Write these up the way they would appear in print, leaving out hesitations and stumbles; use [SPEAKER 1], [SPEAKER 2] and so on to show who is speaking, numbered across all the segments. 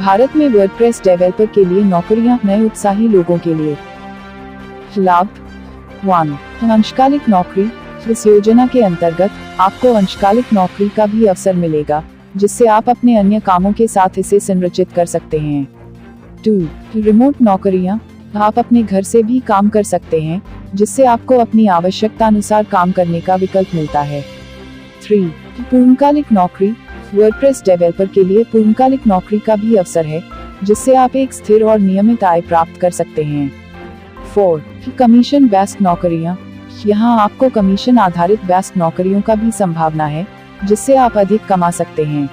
[SPEAKER 1] भारत में WordPress developer के लिए नौकरियां, नए उत्साही लोगों के लिए। लाभ 1. अंशकालिक नौकरी। इस योजना के अंतर्गत आपको अंशकालिक नौकरी का भी अवसर मिलेगा, जिससे आप अपने अन्य कामों के साथ इसे संरचित कर सकते हैं। 2. रिमोट नौकरियां। आप अपने घर से भी काम कर सकते हैं, जिससे आपको अपनी आवश्यकता अनुसार काम करने का विकल्प मिलता है। 3. पूर्णकालिक नौकरी। वर्डप्रेस डेवलपर के लिए पूर्णकालिक नौकरी का भी अवसर है, जिससे आप एक स्थिर और नियमित आय प्राप्त कर सकते हैं। 4. कमीशन बेस्ड नौकरियां। यहाँ आपको कमीशन आधारित बेस्ड नौकरियों का भी संभावना है, जिससे आप अधिक कमा सकते हैं।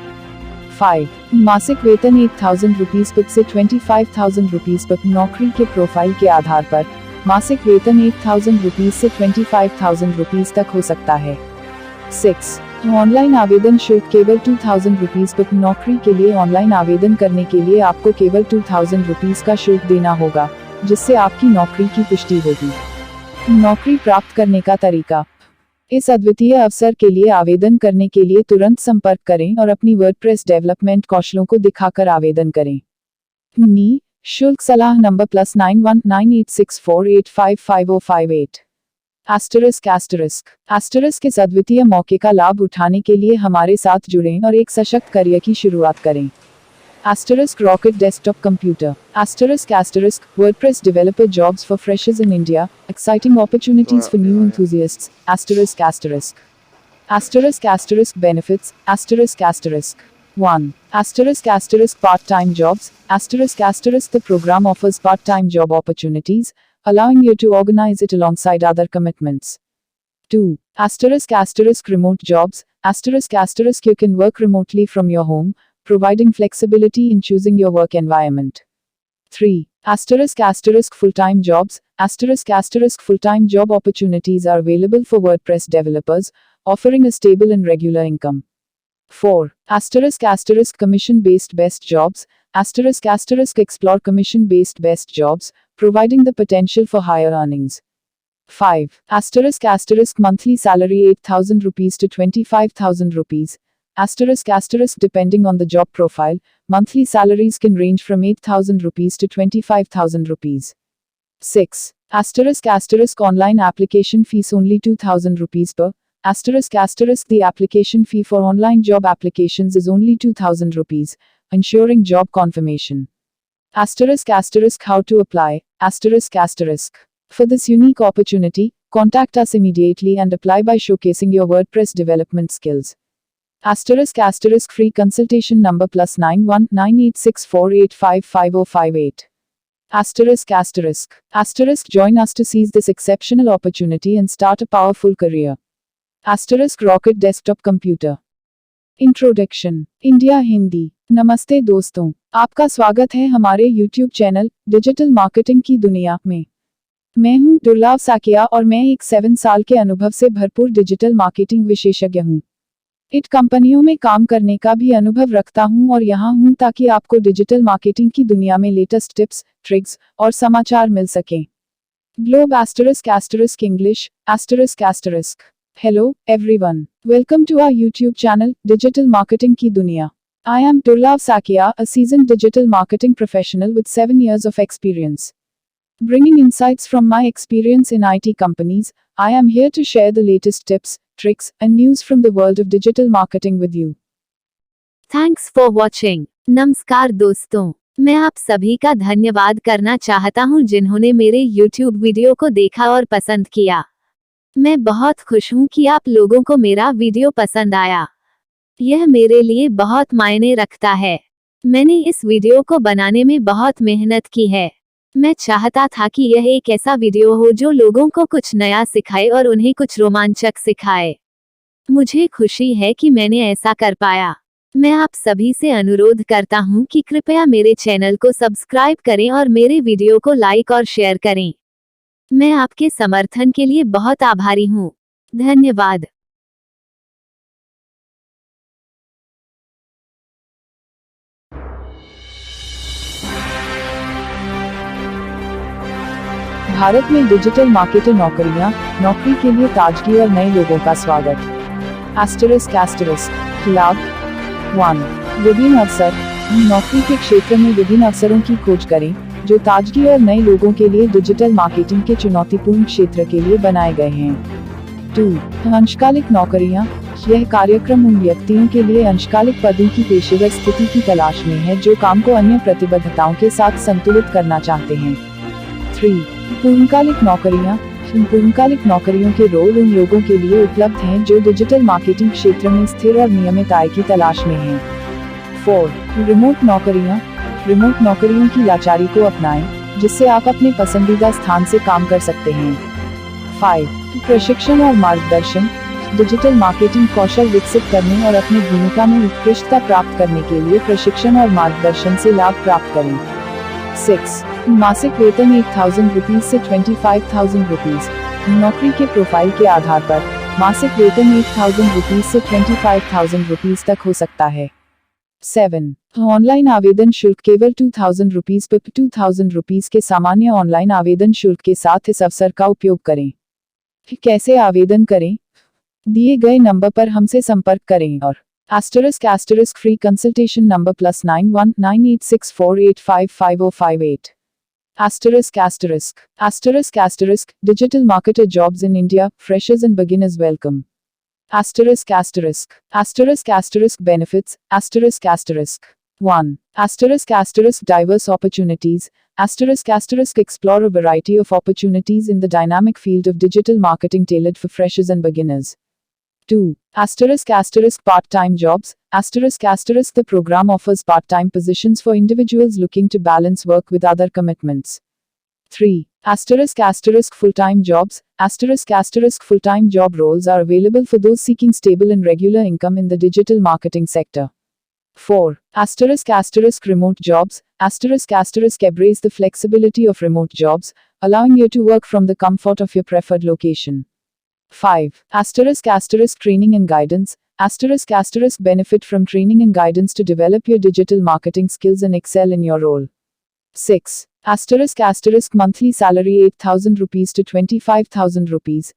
[SPEAKER 1] 5. मासिक वेतन 8,000 रुपीज पर से 25,000 रुपीज पर। नौकरी के प्रोफाइल के आधार पर मासिक वेतन 8,000 रुपीज से 25,000 रुपीज तक हो सकता है। 6. ऑनलाइन आवेदन शुल्क केवल 2,000 रुपीज पर। नौकरी के लिए ऑनलाइन आवेदन करने के लिए आपको केवल 2,000 रुपीज का शुल्क देना होगा, जिससे आपकी नौकरी की पुष्टि होगी। नौकरी प्राप्त करने का तरीका। इस अद्वितीय अवसर के लिए आवेदन करने के लिए तुरंत संपर्क करें और अपनी वर्डप्रेस डेवलपमेंट कौशलों को दिखाकर आवेदन करें। शुल्क सलाह नंबर +919864855058। **** इस अद्वितीय मौके का लाभ उठाने के लिए हमारे साथ जुड़ें और एक सशक्त करियर की शुरुआत करें। ***Rocket Desktop Computer. ***, WordPress developer jobs for freshers in India, exciting opportunities for new enthusiasts. ***, benefits. ***, 1. Part-time jobs. ***, the program offers part-time job opportunities, allowing you to organize it alongside other commitments. 2. Remote jobs. You can work remotely from your home, providing flexibility in choosing your work environment. 3. Full-time jobs. Full-time job opportunities are available for WordPress developers, offering a stable and regular income. 4. Commission-based best jobs. Explore commission-based best jobs, providing the potential for higher earnings. 5. Monthly salary 8,000 rupees to 25,000 rupees. Depending on the job profile, monthly salaries can range from 8,000 rupees to 25,000 rupees. 6. Online application fees only 2,000 rupees per. The application fee for online job applications is only 2,000 rupees, ensuring job confirmation. How to apply. For this unique opportunity, contact us immediately and apply by showcasing your WordPress development skills. Free consultation number +919864855058. Join us to seize this exceptional opportunity and start a powerful career. Rocket Desktop Computer. Introduction. India Hindi. नमस्ते दोस्तों, आपका स्वागत है हमारे YouTube channel digital marketing की दुनिया में। मैं हूं दुर्लभ साकिया और मैं एक 7 साल के अनुभव से भरपूर डिजिटल मार्केटिंग विशेषज्ञ हूं। इट कंपनियों में काम करने का भी अनुभव रखता हूं और यहां हूं ताकि आपको डिजिटल मार्केटिंग की दुनिया में लेटेस्ट टिप्स, ट्रिक्स और समाचार मिल सकें। Globe English ***. Hello, everyone. Welcome to our YouTube channel, Digital Marketing Ki Duniya. I am Durlab Sakia, a seasoned digital marketing professional with 7 years of experience. Bringing insights from my experience in IT companies, I am here to share the latest tips, tricks, and news from the world of digital marketing with you.
[SPEAKER 2] Thanks for watching. नमस्कार दोस्तों, मैं आप सभी का धन्यवाद करना चाहता हूं जिन्होंने मेरे YouTube वीडियो को देखा और पसंद किया। मैं बहुत खुश हूं कि आप लोगों को मेरा वीडियो पसंद आया। यह मेरे लिए बहुत मायने रखता है। मैंने इस वीडियो को बनाने में बहुत मेहनत की है। मैं चाहता था कि यह एक ऐसा वीडियो हो जो लोगों को कुछ नया सिखाए और उन्हें कुछ रोमांचक सिखाए। मुझे खुशी है कि मैंने ऐसा कर पाया। मैं आप सभी से अनुरोध करता हूं कि कृपया मेरे चैनल को सब्सक्राइब करें और मेरे वीडियो को लाइक और शेयर करें। मैं आपके समर्थन के लिए बहुत आभारी हूं। धन्यवाद।
[SPEAKER 1] भारत में डिजिटल मार्केटर नौकरी के लिए ताजगी और नए लोगों का स्वागत। ***, लाभ 1. विभिन्न अवसर। नौकरी के क्षेत्र में विभिन्न अवसरों की खोज करें जो ताजगी और नए लोगों के लिए डिजिटल मार्केटिंग के चुनौतीपूर्ण क्षेत्र के लिए बनाए गए हैं। 2. अंशकालिक नौकरियां। यह कार्यक्रम उन व्यक्तियों के लिए अंशकालिक पदों की पेशेवर स्थिति की तलाश में है जो काम को अन्य प्रतिबद्धताओं के साथ संतुलित करना चाहते हैं। 3. पूर्णकालिक नौकरियां। पूर्णकालिक नौकरियों के रोल उन लोगों के लिए उपलब्ध हैं जो डिजिटल मार्केटिंग क्षेत्र में स्थिर और नियमित आय की तलाश में हैं। 4. रिमोट नौकरियां। रिमोट नौकरियों की लाचारी को अपनाएं जिससे आप अपने पसंदीदा स्थान से काम कर सकते हैं। 5. प्रशिक्षण और मार्गदर्शन। डिजिटल मार्केटिंग कौशल विकसित करने और अपनी भूमिका में उत्कृष्टता प्राप्त करने के लिए प्रशिक्षण और मार्गदर्शन से लाभ प्राप्त करें। 6. मासिक वेतन 8,000 रुपीज से 25,000 रुपीज। नौकरी के प्रोफाइल के आधार पर मासिक वेतन 8,000 रुपीज से 25,000 रुपीज तक हो सकता है। 7. ऑनलाइन आवेदन शुल्क केवल 2,000 रुपीज पर 2,000 रुपीज के सामान्य ऑनलाइन आवेदन शुल्क के साथ इस अवसर का उपयोग करें। कैसे आवेदन करें? दिए गए नंबर पर हमसे संपर्क करें और ** free consultation number +91 9864855058 ****** digital marketer jobs in India, freshers and beginners welcome. ***** benefits ****1 diverse opportunities explore a variety of opportunities in the dynamic field of digital marketing tailored for freshers and beginners. 2. part-time jobs the program offers part-time positions for individuals looking to balance work with other commitments. 3. full-time jobs full-time job roles are available for those seeking stable and regular income in the digital marketing sector. 4. remote jobs embrace the flexibility of remote jobs, allowing you to work from the comfort of your preferred location. 5. training and guidance benefit from training and guidance to develop your digital marketing skills and excel in your role. 6. monthly salary 8,000 rupees to 25,000 rupees.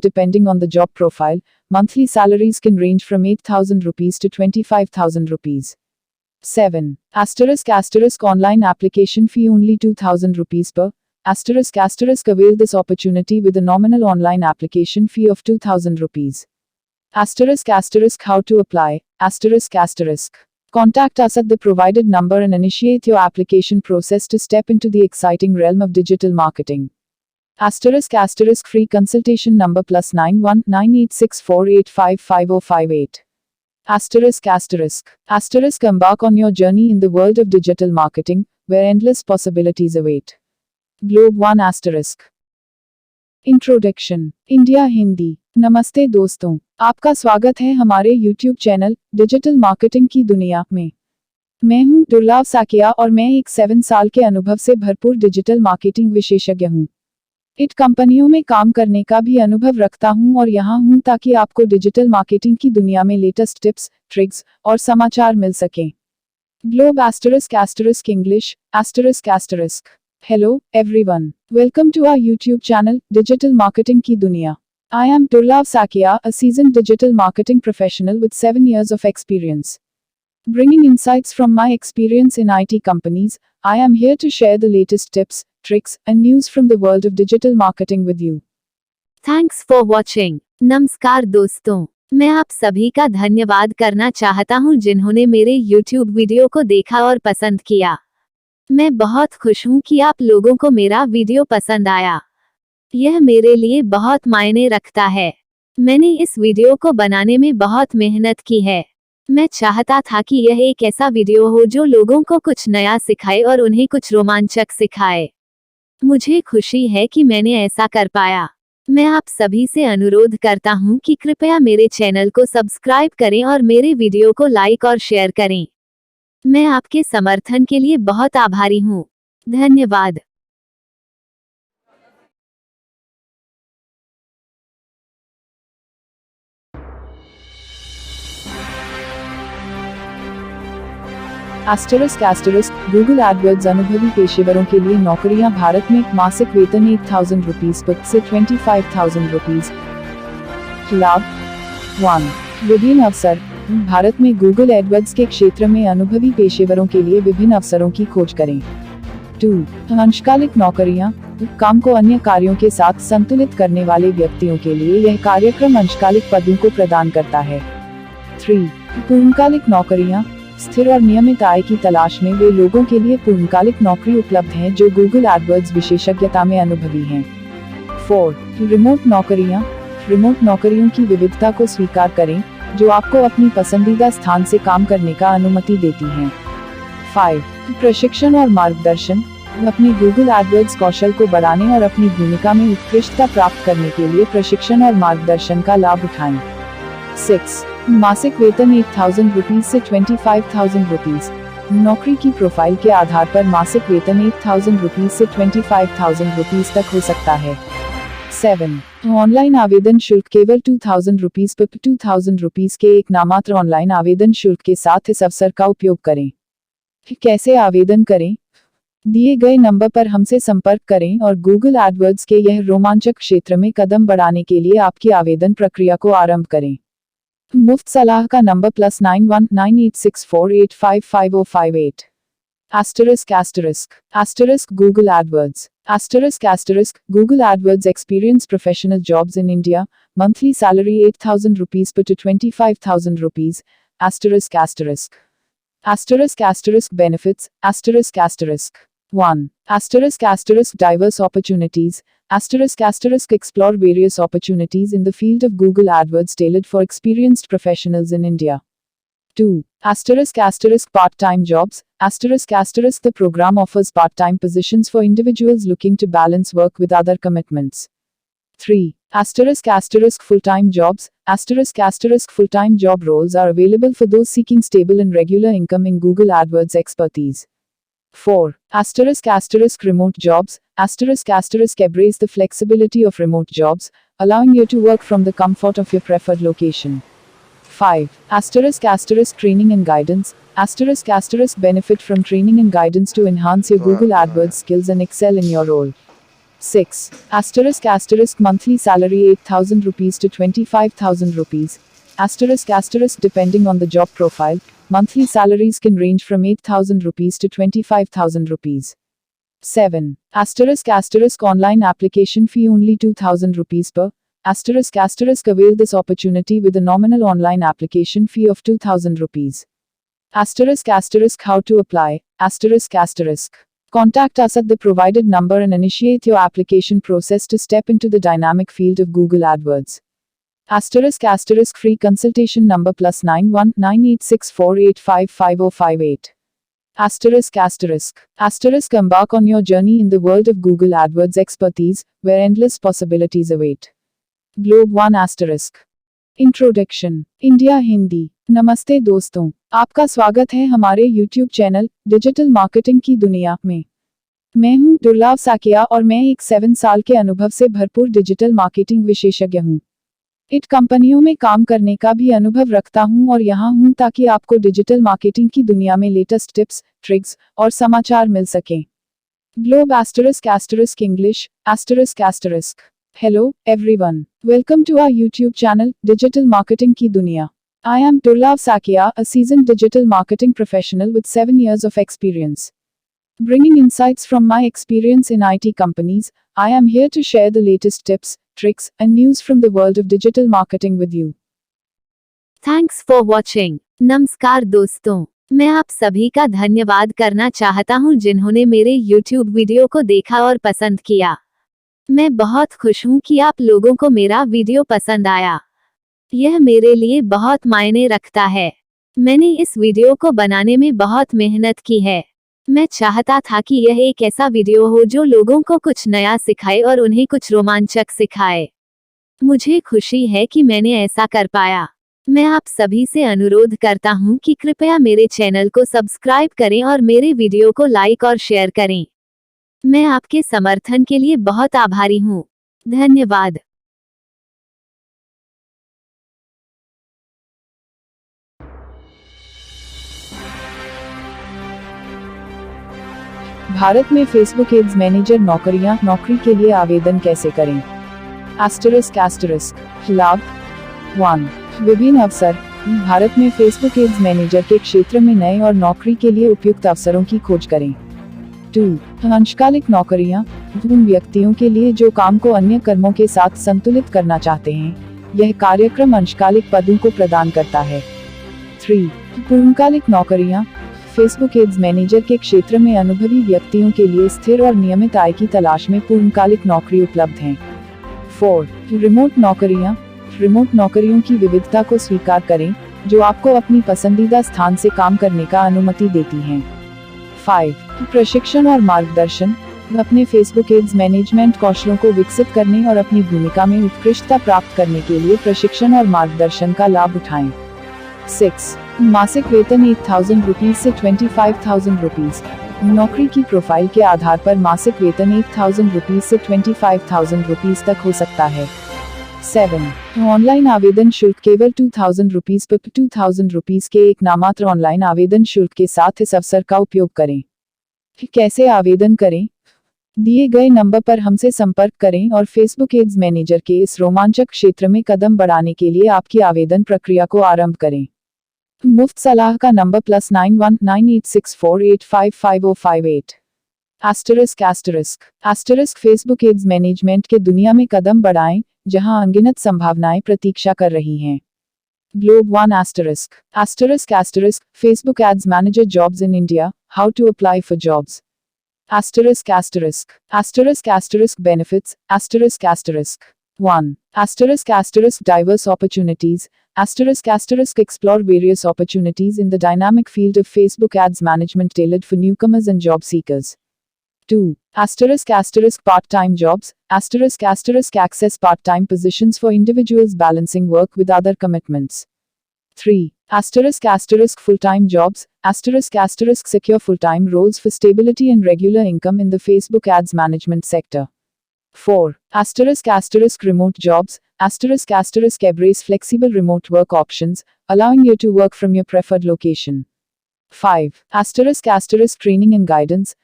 [SPEAKER 1] Depending on the job profile, monthly salaries can range from 8,000 rupees to 25,000 rupees. 7. online application fee only 2,000 rupees per. Avail this opportunity with a nominal online application fee of 2,000 rupees. How to apply? Contact us at the provided number and initiate your application process to step into the exciting realm of digital marketing. ** free consultation number +91 9864855058. ** embark on your journey in the world of digital marketing, where endless possibilities await. Globe 1 ** introduction India Hindi. नमस्ते दोस्तों, आपका स्वागत है हमारे YouTube channel digital marketing की दुनिया में। मैं हूं दुर्लभ साकिया और मैं एक 7 साल के अनुभव से भरपूर डिजिटल मार्केटिंग विशेषज्ञ हूं। इट कंपनियों में काम करने का भी अनुभव रखता हूं और यहां हूं ताकि आपको डिजिटल मार्केटिंग की दुनिया में लेटेस्ट टिप्स, ट्रिक्स और समाचार मिल सकें। Globe ** English ***. Hello, everyone. Welcome to our YouTube channel, Digital Marketing Ki Duniya. I am Durlab Sakia, a seasoned digital marketing professional with 7 years of experience. Bringing insights from my experience in IT companies, I am here to share the latest tips, tricks, and news from the world of digital marketing with you.
[SPEAKER 2] Thanks for watching. नमस्कार दोस्तों, मैं आप सभी का धन्यवाद करना चाहता हूं जिन्होंने मेरे YouTube वीडियो को देखा और पसंद किया। मैं बहुत खुश हूं कि आप लोगों को मेरा वीडियो पसंद आया। यह मेरे लिए बहुत मायने रखता है। मैंने इस वीडियो को बनाने में बहुत मेहनत की है। मैं चाहता था कि यह एक ऐसा वीडियो हो जो लोगों को कुछ नया सिखाए और उन्हें कुछ रोमांचक सिखाए। मुझे खुशी है कि मैंने ऐसा कर पाया। मैं आप सभी से अनुरोध करता हूं कि कृपया मेरे चैनल को सब्सक्राइब करें और मेरे वीडियो को लाइक और शेयर करें। मैं आपके समर्थन के लिए बहुत आभारी हूँ। धन्यवाद।
[SPEAKER 1] गूगल एडवर्ड्स अनुभवी पेशेवरों के लिए नौकरियां भारत में मासिक वेतन 8,000 रुपीज पर से 25,000 रुपीज। लाभ 1. विभिन्न अवसर भारत में गूगल एडवर्ड्स के क्षेत्र में अनुभवी पेशेवरों के लिए विभिन्न अवसरों की खोज करें। 2. अंशकालिक नौकरियां। काम को अन्य कार्यों के साथ संतुलित करने वाले व्यक्तियों के लिए यह कार्यक्रम अंशकालिक पदों को प्रदान करता है। 3. पूर्णकालिक नौकरियां। स्थिर और नियमित आय की तलाश में वे लोगों के लिए पूर्णकालिक नौकरी उपलब्ध है जो गूगल एडवर्ड्स विशेषज्ञता में अनुभवी हैं। 4. रिमोट नौकरियां। रिमोट नौकरियों की विविधता को स्वीकार करें जो आपको अपनी पसंदीदा स्थान से काम करने का अनुमति देती हैं। 5. प्रशिक्षण और मार्गदर्शन। अपने गूगल एडवर्ड्स कौशल को बढ़ाने और अपनी भूमिका में उत्कृष्टता प्राप्त करने के लिए प्रशिक्षण और मार्गदर्शन का लाभ उठाएं। 6. मासिक वेतन 8,000 रुपीज से 25,000 रुपीज। नौकरी की प्रोफाइल के आधार पर मासिक वेतन 8,000 रुपीज से 25,000 रुपीज तक हो सकता है। 7. ऑनलाइन आवेदन शुल्क केवल 2,000 रुपीज पर 2,000 रुपीज के एक नामात्र ऑनलाइन आवेदन शुल्क के साथ इस अवसर का उपयोग करें। कैसे आवेदन करें? दिए गए नंबर पर हमसे संपर्क करें और गूगल एडवर्ड्स के यह रोमांचक क्षेत्र में कदम बढ़ाने के लिए आपकी आवेदन प्रक्रिया को आरंभ करें। मुफ्त सलाह का number +919864855058। *** Google AdWords ** Google AdWords experience professional jobs in India, monthly salary 8,000 rupees to 25,000 rupees. *** Benefits ** 1. ** Diverse opportunities ** Explore various opportunities in the field of Google AdWords tailored for experienced professionals in India. 2. ** Part-time jobs ** The program offers part-time positions for individuals looking to balance work with other commitments. 3. ** Full-time jobs * Full-time job roles are available for those seeking stable and regular income in Google AdWords expertise. 4. ** Remote jobs * Embrace the flexibility of remote jobs, allowing you to work from the comfort of your preferred location. 5. ** Training and guidance * Benefit from training and guidance to enhance your Google AdWords skills and excel in your role. 6. ** Monthly salary 8,000 rupees to 25,000 rupees. * Depending on the job profile, monthly salaries can range from 8,000 rupees to 25,000 rupees. 7. * Online application fee only 2,000 rupees per. * Avail this opportunity with a nominal online application fee of 2,000 rupees. *** How to apply ** Contact us at the provided number and initiate your application process to step into the dynamic field of Google AdWords. ** Free consultation number +919864855058. ** Embark on your journey in the world of Google AdWords expertise, where endless possibilities await. Globe 1 ** Introduction India Hindi. नमस्ते दोस्तों, आपका स्वागत है हमारे YouTube channel digital marketing की दुनिया में। मैं हूं दुर्लभ साकिया और मैं एक 7 साल के अनुभव से भरपूर डिजिटल मार्केटिंग विशेषज्ञ हूं। इट कंपनियों में काम करने का भी अनुभव रखता हूं और यहां हूं ताकि आपको डिजिटल मार्केटिंग की दुनिया में लेटेस्ट टिप्स, ट्रिक्स और समाचार मिल सकें। Globe ** English ** Hello, everyone. Welcome to our YouTube channel, Digital Marketing Ki Duniya. I am Durlab Sakia, a seasoned digital marketing professional with 7 years of experience. Bringing insights from my experience in IT companies, I am here to share the latest tips, tricks, and news from the world of digital marketing with you.
[SPEAKER 2] Thanks for watching. नमस्कार दोस्तों, मैं आप सभी का धन्यवाद करना चाहता हूं जिन्होंने मेरे YouTube वीडियो को देखा और पसंद किया। मैं बहुत खुश हूं कि आप लोगों को मेरा वीडियो पसंद आया। यह मेरे लिए बहुत मायने रखता है। मैंने इस वीडियो को बनाने में बहुत मेहनत की है। मैं चाहता था कि यह एक ऐसा वीडियो हो जो लोगों को कुछ नया सिखाए और उन्हें कुछ रोमांचक सिखाए। मुझे खुशी है कि मैंने ऐसा कर पाया। मैं आप सभी से अनुरोध करता हूं कि कृपया मेरे चैनल को सब्सक्राइब करें और मेरे वीडियो को लाइक और शेयर करें। मैं आपके समर्थन के लिए बहुत आभारी हूँ। धन्यवाद।
[SPEAKER 1] भारत में फेसबुक एड्स मैनेजर नौकरी के लिए आवेदन कैसे करें? *** लाभ 1. विभिन्न अवसर भारत में फेसबुक एड्स मैनेजर के क्षेत्र में नए और नौकरी के लिए उपयुक्त अवसरों की खोज करें। 2. अंशकालिक नौकरियां, उन व्यक्तियों के लिए जो काम को अन्य कर्मों के साथ संतुलित करना चाहते हैं। यह कार्यक्रम अंशकालिक पदों को प्रदान करता है। 3. पूर्णकालिक नौकरियां, फेसबुक एड्स मैनेजर के क्षेत्र में अनुभवी व्यक्तियों के लिए स्थिर और नियमित आय की तलाश में पूर्णकालिक नौकरी उपलब्ध हैं। 4. रिमोट नौकरियां, रिमोट नौकरियों की विविधता को स्वीकार करें, जो आपको अपनी पसंदीदा स्थान से काम करने का अनुमति देती हैं। 5. प्रशिक्षण और मार्गदर्शन, अपने फेसबुक एड्स मैनेजमेंट कौशलों को विकसित करने और अपनी भूमिका में उत्कृष्टता प्राप्त करने के लिए प्रशिक्षण और मार्गदर्शन का लाभ उठाएं। 6. मासिक वेतन 8,000 रुपीज से 25,000 रुपीज। नौकरी की प्रोफाइल के आधार पर मासिक वेतन 8,000 रुपीज से 25,000 रुपीज तक हो सकता है। 7. ऑनलाइन आवेदन शुल्क केवल 2,000 रुपीज पर 2,000 रुपीज के एक नामात्र ऑनलाइन आवेदन शुल्क के साथ इस अवसर का उपयोग करें। कैसे आवेदन करें? दिए गए नंबर पर हमसे संपर्क करें और फेसबुक एड्स मैनेजर के इस रोमांचक क्षेत्र में कदम बढ़ाने के लिए आपकी आवेदन प्रक्रिया को आरंभ करें। मुफ्त सलाह का नंबर +919864855058। **** फेसबुक एड्स मैनेजमेंट के दुनिया में कदम बढ़ाएं, जहां अनगिनत संभावनाएं प्रतीक्षा कर रही हैं। Globe 1**** Facebook Ads Manager Jobs in India, How to apply for jobs. Benefits, 1. Diverse opportunities, explore various opportunities in the dynamic field of Facebook ads management tailored for newcomers and job seekers. 2. Part-time jobs, access part-time positions for individuals balancing work with other commitments. 3. Full-time jobs, secure full-time roles for stability and regular income in the Facebook ads management sector. 4. Remote jobs, embrace flexible remote work options, allowing you to work from your preferred location. 5. Training and guidance,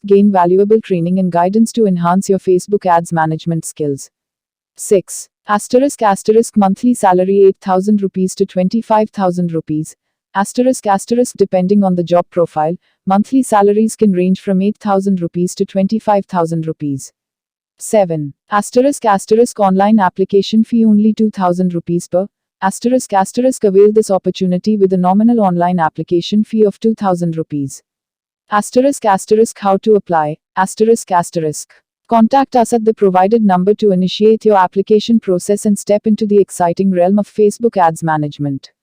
[SPEAKER 1] gain valuable training and guidance to enhance your Facebook ads management skills. 6. Monthly salary 8,000 rupees to 25,000 rupees. Depending on the job profile, monthly salaries can range from 8,000 rupees to 25,000 rupees. 7. Online application fee only 2,000 rupees per. Avail this opportunity with a nominal online application fee of 2,000 rupees. How to apply, Contact us at the provided number to initiate your application process and step into the exciting realm of Facebook ads management.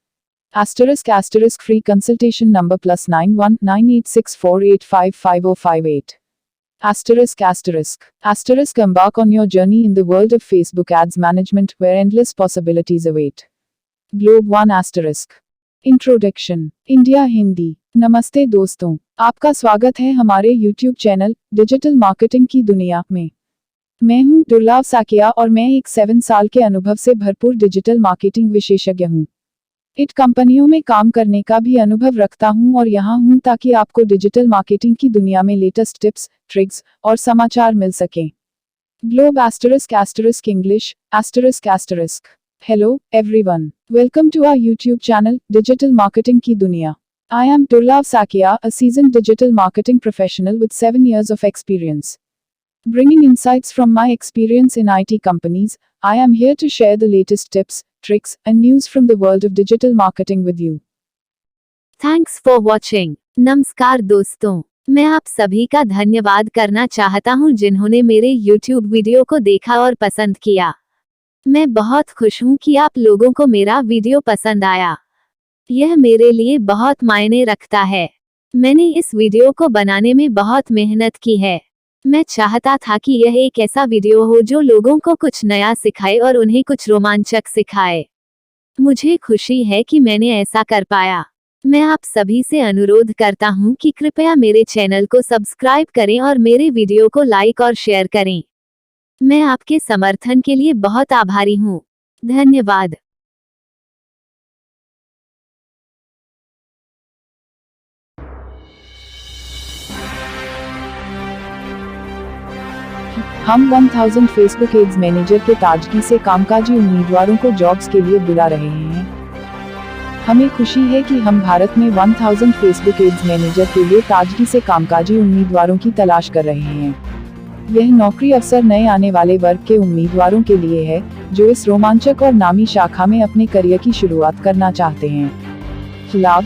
[SPEAKER 1] Free consultation number +919864855058. Embark on your journey in the world of Facebook ads management where endless possibilities await. Globe 1***. Introduction, India Hindi. नमस्ते दोस्तों, आपका स्वागत है हमारे YouTube channel digital marketing की दुनिया में। मैं हूं दुर्लभ साकिया और मैं एक 7 साल के अनुभव से भरपूर डिजिटल मार्केटिंग विशेषज्ञ हूं। इट कंपनियों में काम करने का भी अनुभव रखता हूं और यहां हूं ताकि आपको डिजिटल मार्केटिंग की दुनिया में लेटेस्ट टिप्स, ट्रिक्स और समाचार मिल सकें। Globe English ***. Hello, everyone. Welcome to our YouTube channel, Digital Marketing Ki Duniya. I am Durlab Sakia, a seasoned digital marketing professional with 7 years of experience. Bringing insights from my experience in IT companies, I am here to share the latest tips, tricks, and news from the world of digital marketing with you.
[SPEAKER 2] Thanks for watching. नमस्कार दोस्तों, मैं आप सभी का धन्यवाद करना चाहता हूं जिन्होंने मेरे YouTube वीडियो को देखा और पसंद किया। मैं बहुत खुश हूं कि आप लोगों को मेरा वीडियो पसंद आया। यह मेरे लिए बहुत मायने रखता है। मैंने इस वीडियो को बनाने में बहुत मेहनत की है। मैं चाहता था कि यह एक ऐसा वीडियो हो जो लोगों को कुछ नया सिखाए और उन्हें कुछ रोमांचक सिखाए। मुझे खुशी है कि मैंने ऐसा कर पाया। मैं आप सभी से अनुरोध करता हूं कि कृपया मेरे चैनल को सब्सक्राइब करें और मेरे वीडियो को लाइक और शेयर करें। मैं आपके समर्थन के लिए बहुत आभारी हूँ। धन्यवाद।
[SPEAKER 1] हम 1000 फेसबुक एड्स मैनेजर के ताजगी से कामकाजी उम्मीदवारों को जॉब्स के लिए बुला रहे हैं। हमें खुशी है कि हम भारत में 1000 फेसबुक एड्स मैनेजर के लिए ताजगी से कामकाजी उम्मीदवारों की तलाश कर रहे हैं। यह नौकरी अवसर नए आने वाले वर्ग के उम्मीदवारों के लिए है, जो इस रोमांचक और नामी शाखा में अपने करियर की शुरुआत करना चाहते हैं। लाभ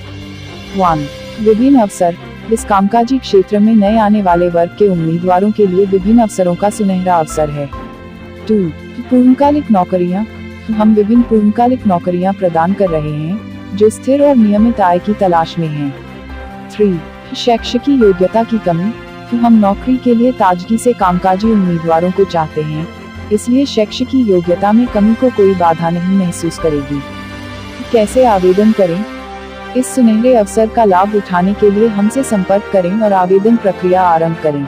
[SPEAKER 1] 1. विभिन्न अवसर। इस कामकाजी क्षेत्र में नए आने वाले वर्ग के उम्मीदवारों के लिए विभिन्न अवसरों का सुनहरा अवसर है। 2. पूर्णकालिक नौकरियां। हम विभिन्न पूर्णकालिक नौकरियां प्रदान कर रहे हैं, जो स्थिर और नियमित आय की तलाश में हैं। 3. शैक्षिक योग्यता की कमी। हम नौकरी के लिए ताजगी से कामकाजी उम्मीदवारों को चाहते हैं, इसलिए शैक्षिक योग्यता में कमी को कोई बाधा नहीं महसूस करेगी। कैसे आवेदन करें? इस सुनहरे अवसर का लाभ उठाने के लिए हमसे संपर्क करें और आवेदन प्रक्रिया आरंभ करें।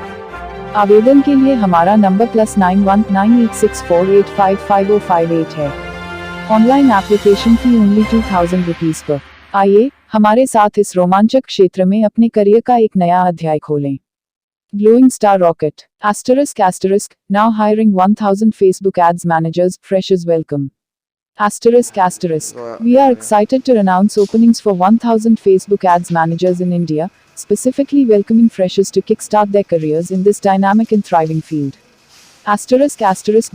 [SPEAKER 1] आवेदन के लिए हमारा नंबर +919864855058 है। Online application fee only 2000 rupees per. आइए हमारे साथ इस रोमांचक क्षेत्र में अपने करियर का एक नया अध्याय खोलें। Glowing Star Rocket ***, now hiring 1000 Facebook Ads Managers, freshers welcome. ***, we are excited to announce openings for 1000 Facebook Ads Managers in India, specifically welcoming freshers to kickstart their careers in this dynamic and thriving field.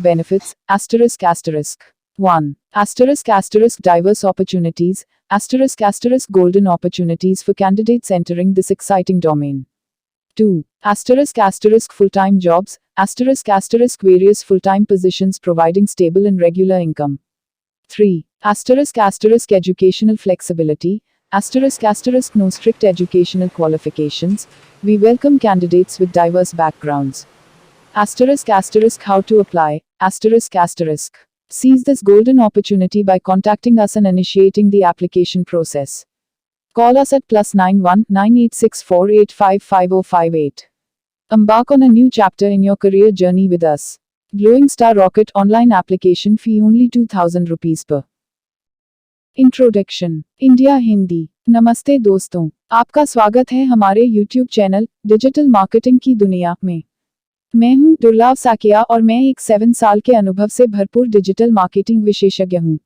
[SPEAKER 1] Benefits ***, 1. Diverse opportunities ***, golden opportunities for candidates entering this exciting domain. 2. Full-time jobs ***, various full-time positions providing stable and regular income. 3. Educational flexibility ***, no strict educational qualifications, we welcome candidates with diverse backgrounds. How to apply ***, seize this golden opportunity by contacting us and initiating the application process. Call us at +919864855058. Embark on a new chapter in your career journey with us. Glowing Star Rocket online application fee only 2000 rupees per. Introduction. India Hindi. नमस्ते दोस्तों, आपका स्वागत है हमारे YouTube channel digital marketing की दुनिया में। मैं हूं दुर्लभ साकिया और मैं एक 7 साल के अनुभव से भरपूर डिजिटल मार्केटिंग विशेषज्ञ हूं।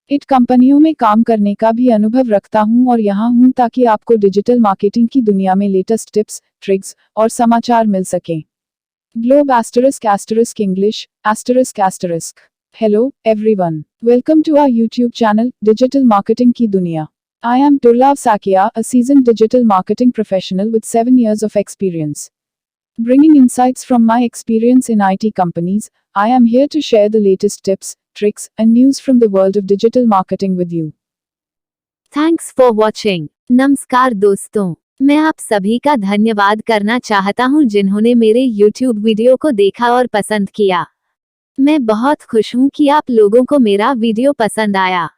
[SPEAKER 1] इट कंपनियों में काम करने का भी अनुभव रखता हूं और यहां हूं ताकि आपको डिजिटल मार्केटिंग की दुनिया में लेटेस्ट टिप्स, ट्रिक्स और समाचार मिल सकें। Globe *** English ***. Hello, everyone. Welcome to our YouTube channel, Digital Marketing की दुनिया. I am Durlav Sakia, a seasoned digital marketing professional with 7 years of experience. Bringing insights from my experience in IT companies, I am here to share the latest tips, tricks, and news from the world of digital marketing with you.
[SPEAKER 2] Thanks for watching. नमस्कार दोस्तों, मैं आप सभी का धन्यवाद करना चाहता हूं जिन्होंने मेरे YouTube वीडियो को देखा और पसंद किया। मैं बहुत खुश हूं कि आप लोगों को मेरा वीडियो पसंद आया।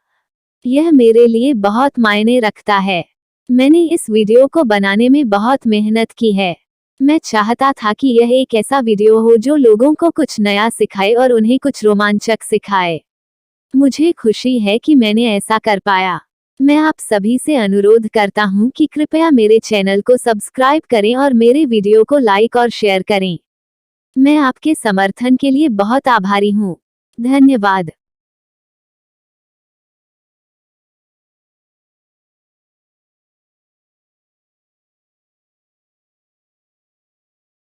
[SPEAKER 2] यह मेरे लिए बहुत मायने रखता है। मैंने इस वीडियो को बनाने में बहुत मेहनत की है। मैं चाहता था कि यह एक ऐसा वीडियो हो जो लोगों को कुछ नया सिखाए और उन्हें कुछ रोमांचक सिखाए। मुझे खुशी है कि मैंने ऐसा कर पाया। मैं आप सभी से अनुरोध करता हूं कि कृपया मेरे चैनल को सब्सक्राइब करें और मेरे वीडियो को लाइक और शेयर करें। मैं आपके समर्थन के लिए बहुत आभारी हूं। धन्यवाद।